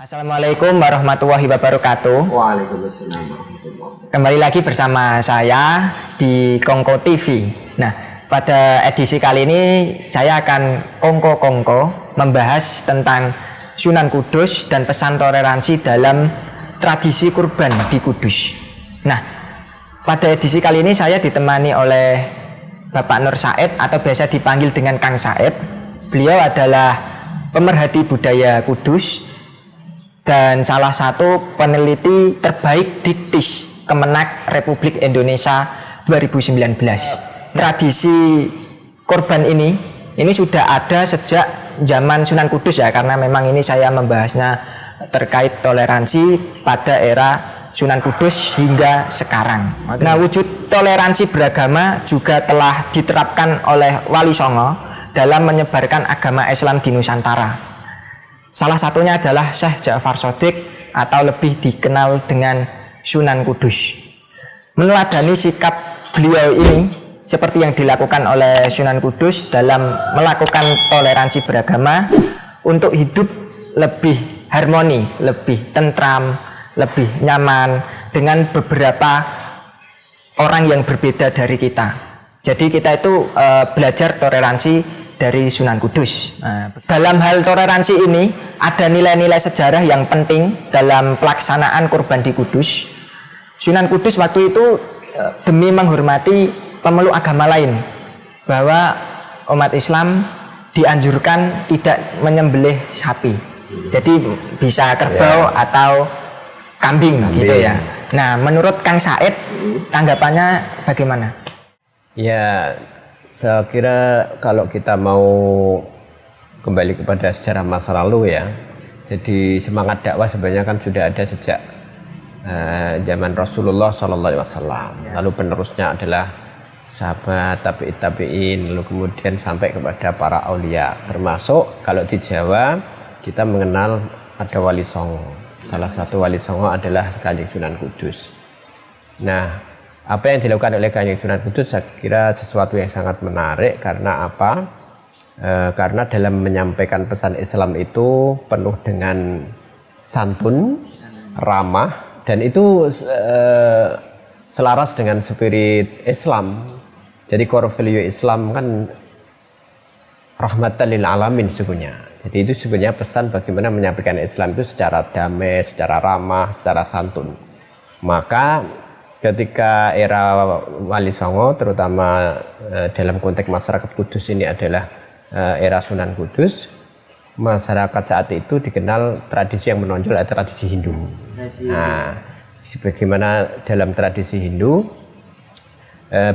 Assalamualaikum warahmatullahi wabarakatuh. Waalaikumsalam warahmatullahi wabarakatuh. Kembali lagi bersama saya di Kongko TV. Nah, pada edisi kali ini saya akan kongko membahas tentang Sunan Kudus dan pesan toleransi dalam tradisi kurban di Kudus. Nah, pada edisi kali ini saya ditemani oleh Bapak Nur Said atau biasa dipanggil dengan Kang Said. Beliau adalah pemerhati budaya Kudus dan salah satu peneliti terbaik di TIS Kemenak Republik Indonesia 2019. Tradisi kurban ini sudah ada sejak zaman Sunan Kudus ya, karena memang ini saya membahasnya terkait toleransi pada era Sunan Kudus hingga sekarang. Nah, wujud toleransi beragama juga telah diterapkan oleh Wali Songo dalam menyebarkan agama Islam di Nusantara. Salah satunya adalah Syekh Ja'far Shadiq atau lebih dikenal dengan Sunan Kudus. Meneladani sikap beliau ini seperti yang dilakukan oleh Sunan Kudus dalam melakukan toleransi beragama untuk hidup lebih harmoni, lebih tentram, lebih nyaman dengan beberapa orang yang berbeda dari kita. Jadi kita itu belajar toleransi dari Sunan Kudus. Nah, dalam hal toleransi ini ada nilai-nilai sejarah yang penting dalam pelaksanaan kurban di Kudus. Sunan Kudus waktu itu demi menghormati pemeluk agama lain, bahwa umat Islam dianjurkan tidak menyembelih sapi. Jadi bisa kerbau atau kambing gitu ya. Nah, menurut Kang Said tanggapannya bagaimana? Ya, saya kira kalau kita mau kembali kepada sejarah masa lalu ya, jadi semangat dakwah sebenarnya kan sudah ada sejak zaman Rasulullah SAW. Lalu penerusnya adalah sahabat, tabi'in, lalu kemudian sampai kepada para aulia. Termasuk kalau di Jawa kita mengenal ada Wali Songo. Salah satu Wali Songo adalah Kanjeng Sunan Kudus. Nah, apa yang dilakukan oleh Kanjeng Sunan Kudus saya kira sesuatu yang sangat menarik. Karena apa? Karena dalam menyampaikan pesan Islam itu penuh dengan santun, ramah, dan itu selaras dengan spirit Islam. Jadi core value Islam kan rahmatan lil alamin sesungguhnya. Jadi itu sebenarnya pesan bagaimana menyampaikan Islam itu secara damai, secara ramah, secara santun. Maka ketika era Wali Songo, terutama dalam konteks masyarakat Kudus ini adalah era Sunan Kudus, masyarakat saat itu dikenal tradisi yang menonjol adalah tradisi Hindu. Nah, sebagaimana dalam tradisi Hindu,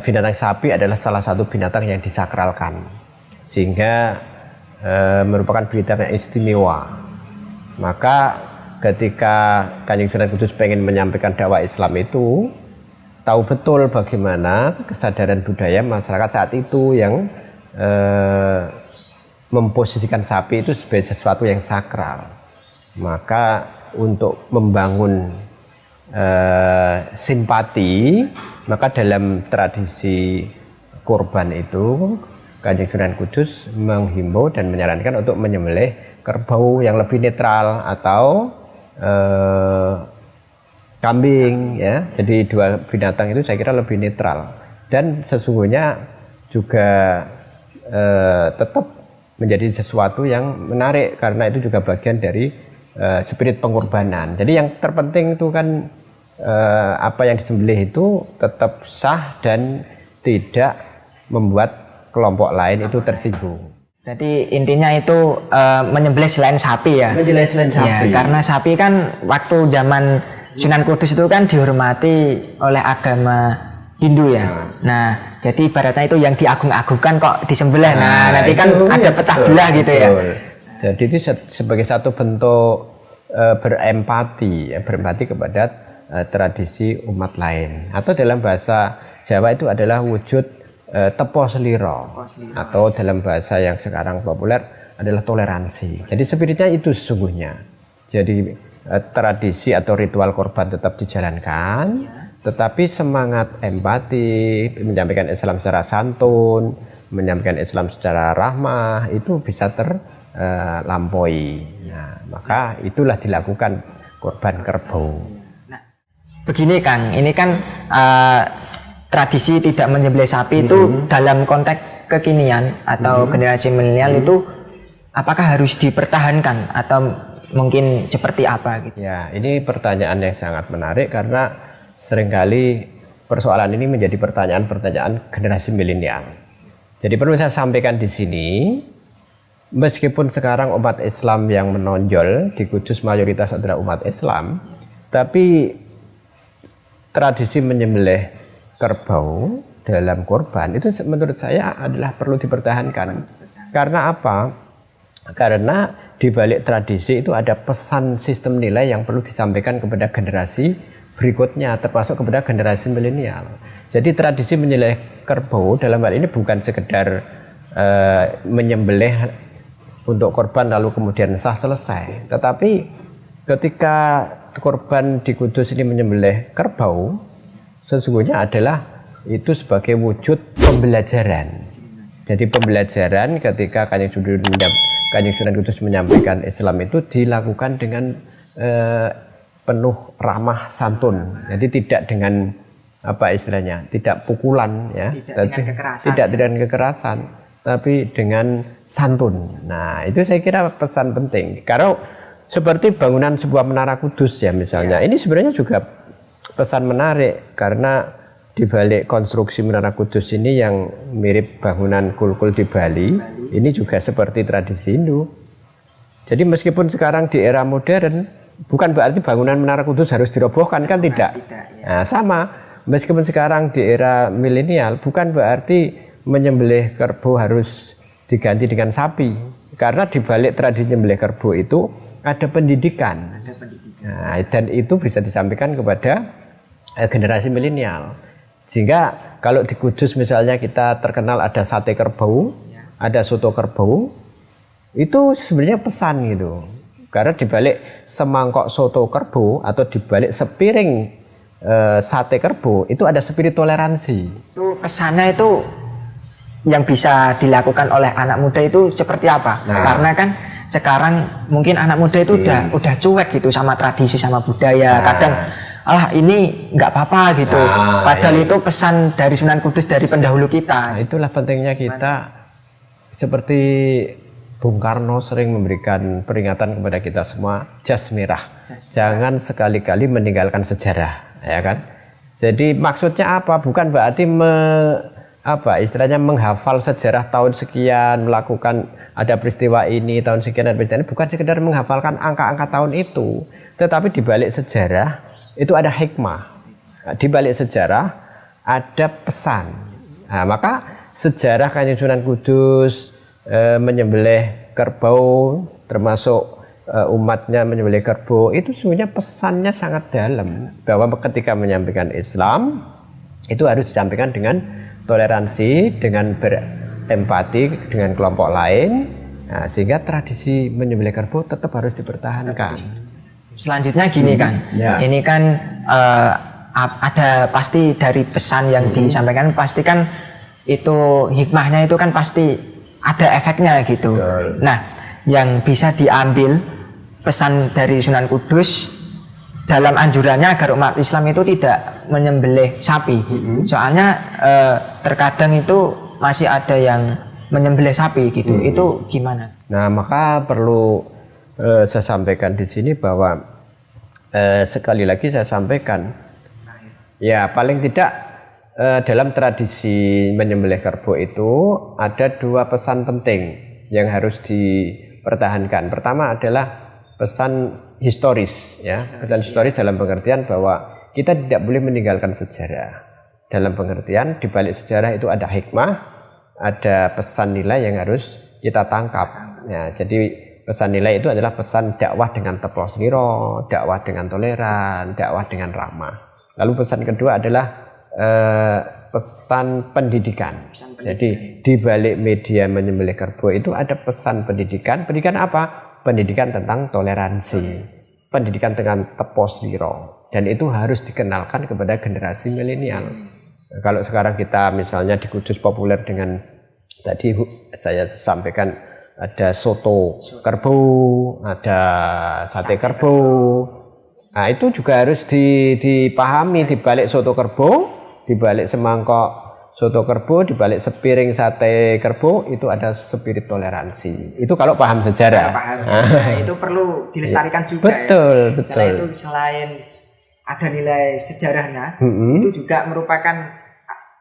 binatang sapi adalah salah satu binatang yang disakralkan, sehingga merupakan binatang yang istimewa. Maka ketika Kanjeng Sunan Kudus pengen menyampaikan dakwah Islam itu, tahu betul bagaimana kesadaran budaya masyarakat saat itu yang memposisikan sapi itu sebagai sesuatu yang sakral. Maka untuk membangun simpati, maka dalam tradisi kurban itu Kanjeng Sunan Kudus menghimbau dan menyarankan untuk menyembelih kerbau yang lebih netral atau kambing ya. Jadi dua binatang itu saya kira lebih netral, dan sesungguhnya juga tetap menjadi sesuatu yang menarik karena itu juga bagian dari spirit pengorbanan. Jadi yang terpenting itu kan apa yang disembelih itu tetap sah dan tidak membuat kelompok lain itu tersinggung. Jadi intinya itu menyembelih selain sapi ya. Menyembelih selain sapi. Ya, karena sapi kan waktu zaman Sunan Kudus itu kan dihormati oleh agama Hindu ya. Nah, jadi ibaratnya itu yang diagung-agungkan kok disembelih. Nah, nanti kan ada pecah belah gitu ya. Jadi itu sebagai satu bentuk berempati kepada tradisi umat lain. Atau dalam bahasa Jawa itu adalah wujud tepo seliro. Atau dalam bahasa yang sekarang populer adalah toleransi. Jadi spiritnya itu sesungguhnya. Jadi tradisi atau ritual korban tetap dijalankan, tetapi semangat empati, menyampaikan Islam secara santun, menyampaikan Islam secara rahmah itu bisa terlampaui. Nah, maka itulah dilakukan kurban kerbau. Begini Kang, ini kan tradisi tidak menyembelih sapi itu dalam konteks kekinian atau generasi milenial itu apakah harus dipertahankan atau mungkin seperti apa gitu? Ya, ini pertanyaan yang sangat menarik karena seringkali persoalan ini menjadi pertanyaan-pertanyaan generasi milenial. Jadi perlu saya sampaikan di sini, meskipun sekarang umat Islam yang menonjol di Kudus mayoritas adalah umat Islam, tapi tradisi menyembelih kerbau dalam kurban itu menurut saya adalah perlu dipertahankan. Karena apa? Karena di balik tradisi itu ada pesan sistem nilai yang perlu disampaikan kepada generasi berikutnya, termasuk kepada generasi milenial. Jadi tradisi menyembelih kerbau dalam hal ini bukan sekedar menyembelih untuk korban lalu kemudian sah selesai. Tetapi ketika korban di Kudus ini menyembelih kerbau, sesungguhnya adalah itu sebagai wujud pembelajaran. Jadi pembelajaran ketika Kanjeng Sunan Kudus menyampaikan Islam itu dilakukan dengan penuh ramah santun. Jadi tidak dengan apa istilahnya, tidak pukulan ya, tidak dengan kekerasan, tapi dengan santun. Nah, itu saya kira pesan penting. Karena seperti bangunan sebuah menara Kudus ya misalnya, ini sebenarnya juga pesan menarik karena di balik konstruksi menara Kudus ini yang mirip bangunan Kulkul di Bali, ini juga seperti tradisi Hindu. Jadi meskipun sekarang di era modern bukan berarti bangunan Menara Kudus harus dirobohkan, kan tidak. Nah, sama, meskipun sekarang di era milenial bukan berarti menyembelih kerbau harus diganti dengan sapi. Karena di balik tradisi menyembelih kerbau itu ada pendidikan. Nah, dan itu bisa disampaikan kepada generasi milenial. Sehingga kalau di Kudus misalnya kita terkenal ada sate kerbau, ada soto kerbau, itu sebenarnya pesan gitu. Karena dibalik semangkok soto kerbau atau dibalik sepiring sate kerbau itu ada spirit toleransi. Itu pesannya itu yang bisa dilakukan oleh anak muda itu seperti apa? Nah, karena kan sekarang mungkin anak muda itu udah cuek gitu sama tradisi sama budaya. Kadang ini nggak apa-apa gitu. Padahal itu pesan dari Sunan Kudus dari pendahulu kita. Nah, itulah pentingnya kita seperti Bung Karno sering memberikan peringatan kepada kita semua, jas merah. Jangan sekali-kali meninggalkan sejarah, ya kan? Jadi maksudnya apa? Bukan berarti istilahnya menghafal sejarah tahun sekian, melakukan ada peristiwa ini tahun sekian dan peristiwa ini, bukan sekedar menghafalkan angka-angka tahun itu, tetapi di balik sejarah itu ada hikmah. Di balik sejarah ada pesan. Nah, maka sejarah Kanjeng Sunan Kudus menyembelih kerbau, termasuk umatnya menyembelih kerbau, itu sebenarnya pesannya sangat dalam bahwa ketika menyampaikan Islam itu harus disampaikan dengan toleransi, dengan berempati dengan kelompok lain, nah, sehingga tradisi menyembelih kerbau tetap harus dipertahankan. Selanjutnya gini kan, ini kan ada pasti dari pesan yang disampaikan pasti kan itu hikmahnya itu kan pasti ada efeknya gitu. Betul. Nah, yang bisa diambil pesan dari Sunan Kudus dalam anjurannya agar umat Islam itu tidak menyembelih sapi. Soalnya terkadang itu masih ada yang menyembelih sapi gitu. Itu gimana? Nah, maka perlu saya sampaikan di sini bahwa sekali lagi saya sampaikan, ya paling tidak dalam tradisi menyembelih kerbau itu ada dua pesan penting yang harus dipertahankan. Pertama adalah pesan historis, ya. Pesan historis dalam pengertian bahwa kita tidak boleh meninggalkan sejarah. Dalam pengertian di balik sejarah itu ada hikmah, ada pesan nilai yang harus kita tangkap. Ya, jadi pesan nilai itu adalah pesan dakwah dengan teplos liro, dakwah dengan toleran, dakwah dengan ramah. Lalu pesan kedua adalah pesan pendidikan. Jadi di balik media menyembelih kerbau itu ada pesan pendidikan. Pendidikan apa? Pendidikan tentang toleransi, pendidikan tentang tepos liro, dan itu harus dikenalkan kepada generasi milenial. Kalau sekarang kita misalnya di Kudus populer dengan Tadi saya sampaikan ada soto kerbau, ada sate kerbau. Nah, itu juga harus dipahami, di balik soto kerbau, di balik semangkok soto kerbau, di balik sepiring sate kerbau itu ada spirit toleransi. Itu kalau paham sejarah. Paham. Nah, itu perlu dilestarikan juga. Betul, betul. Selain itu, selain ada nilai sejarahnya, itu juga merupakan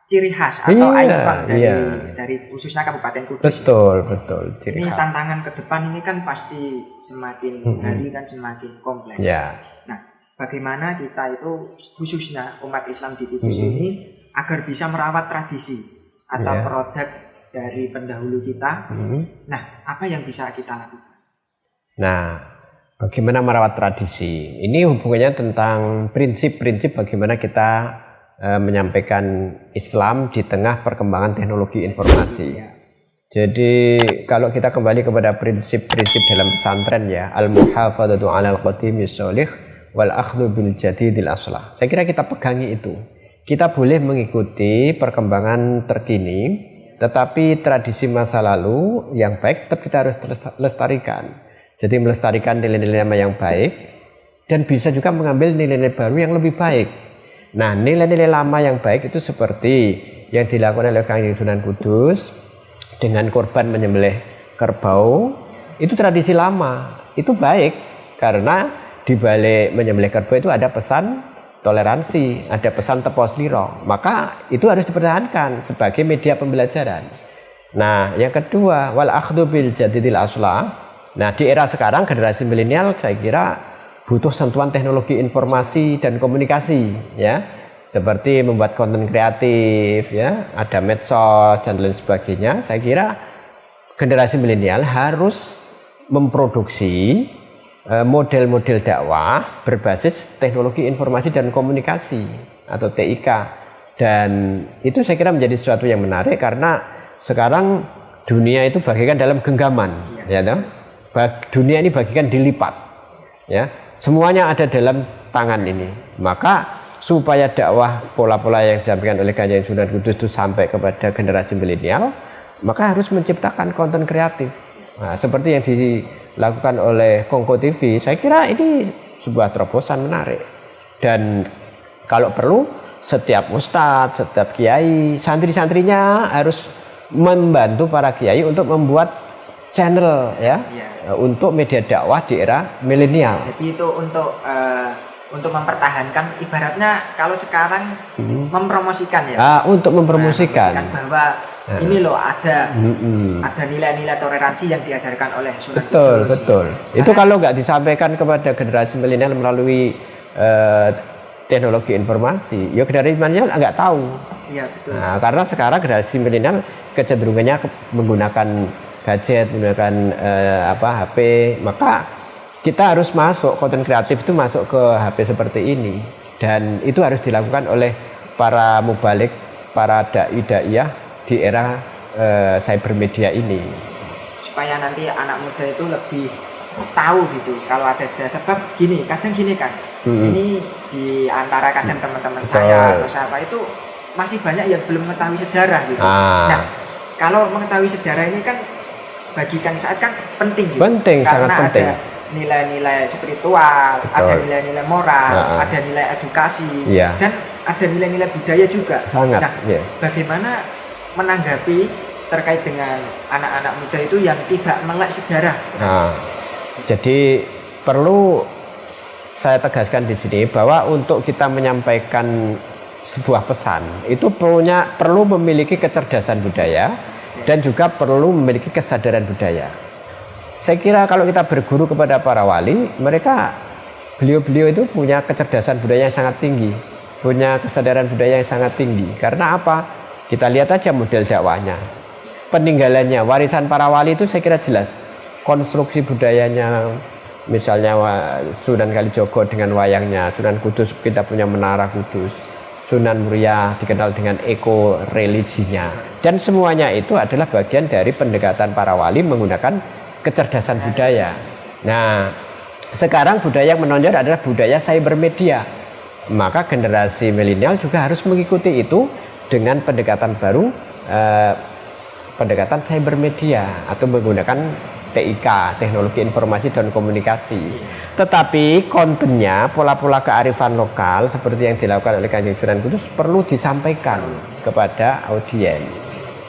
ciri khas atau ikon dari khususnya Kabupaten Kudus. Betul, ciri ini khas. Tantangan ke depan ini kan pasti semakin hari kan semakin kompleks. Ya. Nah, bagaimana kita itu khususnya umat Islam di Kudus ini agar bisa merawat tradisi atau produk dari pendahulu kita. Nah, apa yang bisa kita lakukan? Nah, bagaimana merawat tradisi? Ini hubungannya tentang prinsip-prinsip bagaimana kita menyampaikan Islam di tengah perkembangan teknologi informasi. Jadi kalau kita kembali kepada prinsip-prinsip dalam pesantren ya, al-muhafadzatu 'alal qadimi sholih wal akhdhu bil jadidil aslah. Saya kira kita pegangi itu. Kita boleh mengikuti perkembangan terkini, tetapi tradisi masa lalu yang baik tetap kita harus lestarikan. Jadi melestarikan nilai-nilai yang baik dan bisa juga mengambil nilai-nilai baru yang lebih baik. Nah, nilai-nilai lama yang baik itu seperti yang dilakukan oleh Kanjeng Sunan Kudus dengan korban menyembelih kerbau, itu tradisi lama, itu baik karena di balik menyembelih kerbau itu ada pesan toleransi, ada pesan tepos liro, maka itu harus dipertahankan sebagai media pembelajaran. Nah, yang kedua, wal akhdhu bil jadidil aslah. Nah, di era sekarang generasi milenial saya kira butuh sentuhan teknologi informasi dan komunikasi ya, seperti membuat konten kreatif ya, ada medsos dan lain sebagainya. Saya kira generasi milenial harus memproduksi model-model dakwah berbasis teknologi informasi dan komunikasi atau TIK, dan itu saya kira menjadi sesuatu yang menarik karena sekarang dunia itu bagikan dalam genggaman ya toh? Dunia ini bagikan dilipat ya. Semuanya ada dalam tangan ini. Maka supaya dakwah pola-pola yang disampaikan oleh Kanjeng Sunan Kudus itu sampai kepada generasi milenial, maka harus menciptakan konten kreatif. Nah, seperti yang dilakukan oleh Kongko TV, saya kira ini sebuah terobosan menarik. Dan kalau perlu setiap ustadz, setiap kiai, santri-santrinya harus membantu para kiai untuk membuat channel ya. Untuk media dakwah di era milenial. Jadi itu untuk mempertahankan, ibaratnya kalau sekarang mempromosikan ya. Untuk mempromosikan bahwa ini loh ada nilai-nilai toleransi yang diajarkan oleh Sunan Kudus. Betul. Karena, itu kalau nggak disampaikan kepada generasi milenial melalui teknologi informasi, ya generasi milenial nggak tahu. Iya betul. Nah, karena sekarang generasi milenial kecenderungannya menggunakan gadget, menggunakan HP, maka kita harus masuk, konten kreatif itu masuk ke HP seperti ini, dan itu harus dilakukan oleh para mubalik, para dai-daiyah di era cybermedia ini, supaya nanti anak muda itu lebih tahu gitu kalau ada sebab kadang gini kan, ini di antara kadang teman-teman saya atau siapa itu masih banyak yang belum mengetahui sejarah gitu. Nah, kalau mengetahui sejarah ini kan bagi Kang Saad kan penting gitu. Penting, karena sangat penting. Ada nilai-nilai spiritual, ada nilai-nilai moral, ada nilai edukasi, dan ada nilai-nilai budaya juga. Sangat, nah, bagaimana menanggapi terkait dengan anak-anak muda itu yang tidak melek sejarah? Nah, jadi perlu saya tegaskan di sini bahwa untuk kita menyampaikan sebuah pesan itu perlu memiliki kecerdasan budaya dan juga perlu memiliki kesadaran budaya. Saya kira kalau kita berguru kepada para wali, beliau-beliau itu punya kecerdasan budaya yang sangat tinggi, punya kesadaran budaya yang sangat tinggi. Karena apa? Kita lihat aja model dakwahnya, peninggalannya, warisan para wali itu saya kira jelas. Konstruksi budayanya, misalnya Sunan Kalijogo dengan wayangnya, Sunan Kudus kita punya Menara Kudus, Sunan Muria dikenal dengan eko-religinya, dan semuanya itu adalah bagian dari pendekatan para wali menggunakan kecerdasan budaya. Nah, sekarang budaya yang menonjol adalah budaya cybermedia, maka generasi milenial juga harus mengikuti itu dengan pendekatan baru, pendekatan cybermedia atau menggunakan TIK, teknologi informasi dan komunikasi. Tetapi kontennya, pola-pola kearifan lokal seperti yang dilakukan oleh Kanjeng Sunan Kudus perlu disampaikan kepada audiens.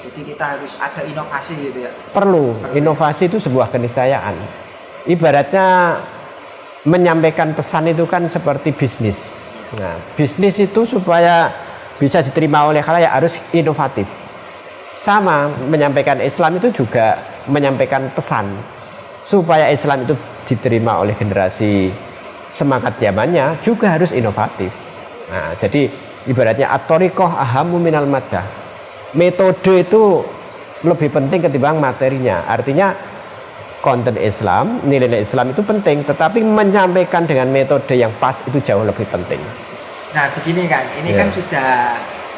Jadi kita harus ada inovasi gitu ya. Perlu, inovasi itu sebuah keniscayaan. Ibaratnya menyampaikan pesan itu kan seperti bisnis. Nah, bisnis itu supaya bisa diterima oleh khalayak harus inovatif. Sama menyampaikan Islam itu juga menyampaikan pesan supaya Islam itu diterima oleh generasi semangat zamannya juga harus inovatif. Nah, jadi ibaratnya at-thariqah ahammu minal maddah. Metode itu lebih penting ketimbang materinya. Artinya konten Islam, nilai Islam itu penting, tetapi menyampaikan dengan metode yang pas itu jauh lebih penting. Nah begini kan, ini kan sudah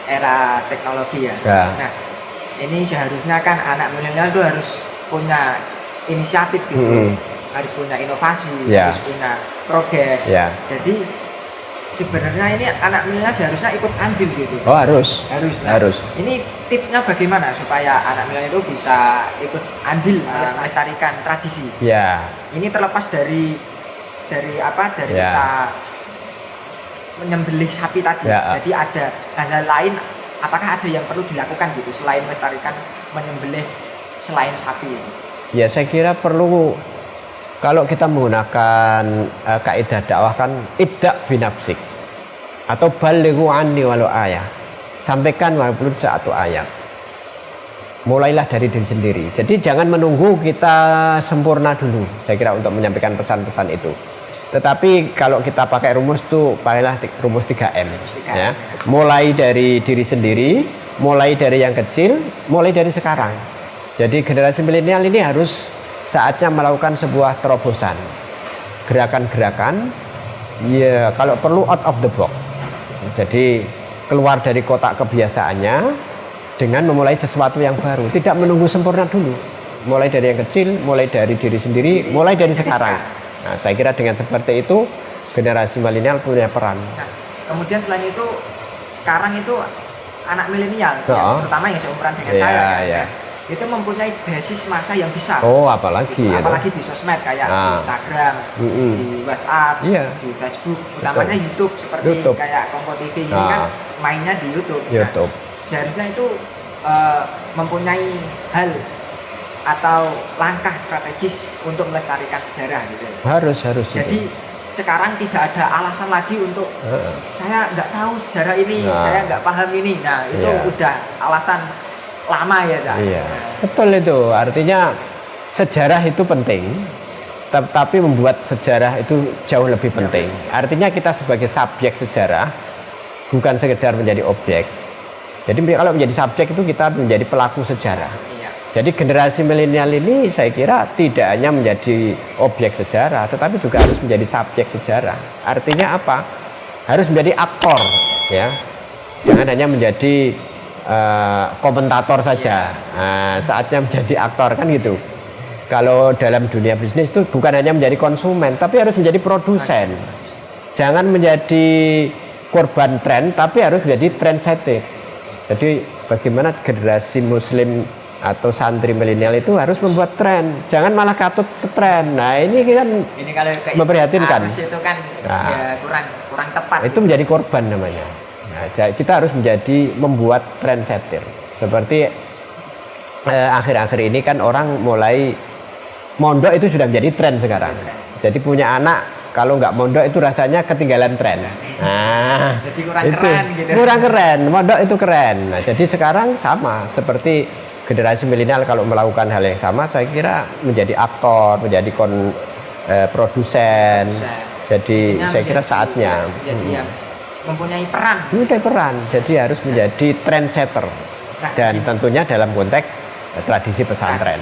era teknologi ya. Nah ini seharusnya kan anak milenial itu harus punya inisiatif gitu, harus punya inovasi, harus punya progres. Jadi sebenarnya ini anak milenial seharusnya ikut andil gitu. Oh harus. Nah, harus. Ini tipsnya bagaimana supaya anak milenial itu bisa ikut andil melestarikan tradisi? Ini terlepas dari apa? Dari kita menyembelih sapi tadi. Jadi ada hal lain. Apakah ada yang perlu dilakukan gitu selain melestarikan menyembelih selain sapi? Ya saya kira perlu. Kalau kita menggunakan kaidah dakwah kan ibda binafsik atau balighu anni walau ayat, sampaikan walaupun satu ayat. Mulailah dari diri sendiri. Jadi jangan menunggu kita sempurna dulu. Saya kira untuk menyampaikan pesan-pesan itu. Tetapi kalau kita pakai rumus tuh pakailah rumus 3M ya. Mulai dari diri sendiri, mulai dari yang kecil, mulai dari sekarang. Jadi generasi milenial ini harus saatnya melakukan sebuah terobosan, gerakan-gerakan ya kalau perlu out of the box. Jadi keluar dari kotak kebiasaannya dengan memulai sesuatu yang baru, tidak menunggu sempurna dulu. Mulai dari yang kecil, mulai dari diri sendiri, mulai dari sekarang. Nah, saya kira dengan seperti itu generasi milenial punya peran. Nah, kemudian selain itu sekarang itu anak milenial ya, terutama yang seumuran dengan saya itu mempunyai basis massa yang besar. Apalagi di sosmed kayak di Instagram, di WhatsApp, di Facebook, utamanya YouTube seperti kayak Kongko TV ini kan mainnya di YouTube. Seharusnya itu mempunyai hal atau langkah strategis untuk melestarikan sejarah gitu. Harus. Jadi sekarang tidak ada alasan lagi untuk saya nggak tahu sejarah ini, saya nggak paham ini. Nah itu udah alasan lama ya, Cak. Betul itu. Artinya sejarah itu penting, tapi membuat sejarah itu jauh lebih penting. Artinya kita sebagai subjek sejarah bukan sekedar menjadi objek. Jadi kalau menjadi subjek itu kita menjadi pelaku sejarah. Jadi generasi milenial ini saya kira tidak hanya menjadi objek sejarah, tetapi juga harus menjadi subjek sejarah. Artinya apa? Harus menjadi aktor, ya. Jangan hanya menjadi komentator saja. Nah, saatnya menjadi aktor kan gitu. Kalau dalam dunia bisnis itu bukan hanya menjadi konsumen, tapi harus menjadi produsen. Jangan menjadi korban tren, tapi harus menjadi trendsetter. Jadi bagaimana generasi muslim atau santri milenial itu harus membuat tren, jangan malah katut ke tren. Nah ini kan memprihatinkan. Itu kan ya kurang tepat. Itu menjadi korban namanya. Nah, kita harus membuat trendsetter. Seperti akhir-akhir ini kan orang mulai mondok itu sudah menjadi tren sekarang. Jadi punya anak kalau nggak mondok itu rasanya ketinggalan tren. Nah, jadi keren gitu. Kurang keren, mondok itu keren. Nah, jadi sekarang sama seperti generasi milenial kalau melakukan hal yang sama, saya kira menjadi aktor, menjadi produsen. Jadi saya kira saatnya mempunyai peran. Jadi harus menjadi trendsetter. Dan tentunya dalam konteks tradisi pesantren.